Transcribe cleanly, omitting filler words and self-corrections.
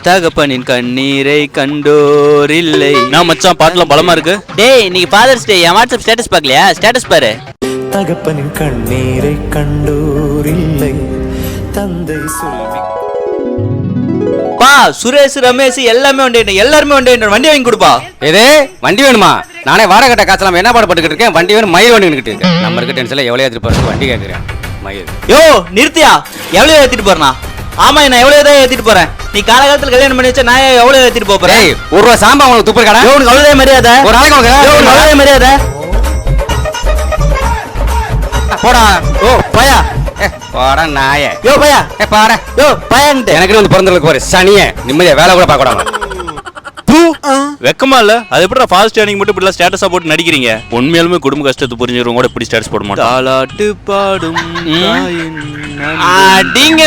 தகப்பனின் கண்ணீரை கண்டோர் இல்லை. நான் மச்சான் பாட்டுலாம் பலமா இருக்கு. டேய் இன்னைக்கு ஃபாதர்ஸ் டே. என் வாட்ஸ்அப் ஸ்டேட்டஸ் பார்க்கலையா? ஸ்டேட்டஸ் பாரு. தகப்பனின் கண்ணீரை கண்டோர் இல்லை தந்தை சொல்லி. பா சுரேஷ் ரமேஷ் எல்லாமே எல்லாருமே வண்டி வாங்கி கொடுப்பா. எது வண்டி வேணுமா? நானே வாடகை கட்ட காசெல்லாம் என்ன பாடுபட்டுக்கிட்டு இருக்கேன். வண்டி வேணும் மயில் வண்டிக்கிட்டு இருக்கேன். நம்ம இருக்க டென்ஷன்ல எவ்வளோ ஏற்றிட்டு போறது வண்டி கேட்குறேன். மயில் யோ நிறுத்தியா? எவ்வளோ ஏற்றிட்டு போறேனா? ஆமா நான் எவ்வளோ தான் ஏற்றிட்டு போறேன். நீ காலகாலத்தில் கல்யாணம் பண்ணி வச்சா நான் எவ்வளோ ஏற்றிட்டு போறேன்? ஒரு ரூபா சாம்பா உனக்கு துப்பு கடை. உனக்கு அவ்வளோதான் மரியாதை. ஒரு நாளைக்கு உனக்கு அவ்வளோதான் மரியாதை. போடா. ஓ பயா போடா நாய. யோ பயா பாரு. யோ பயான்ட்டு எனக்கு வந்து பிறந்ததுக்கு ஒரு சனியே நிம்மதியா வேலை கூட பார்க்க கூடாது. வெக்கமா இல்ல? அது எப்படி ஃபாஸ்ட் டேனிங் மட்டும் இப்படி ஸ்டேட்டஸா போட்டு நடிக்கிறீங்க? உண்மையாலுமே குடும்ப கஷ்டத்தை புரிஞ்சவங்க கூட இப்படி ஸ்டேட்டஸ் போட மாட்டாங்க. தாலாட்டு பாடும் அடிங்க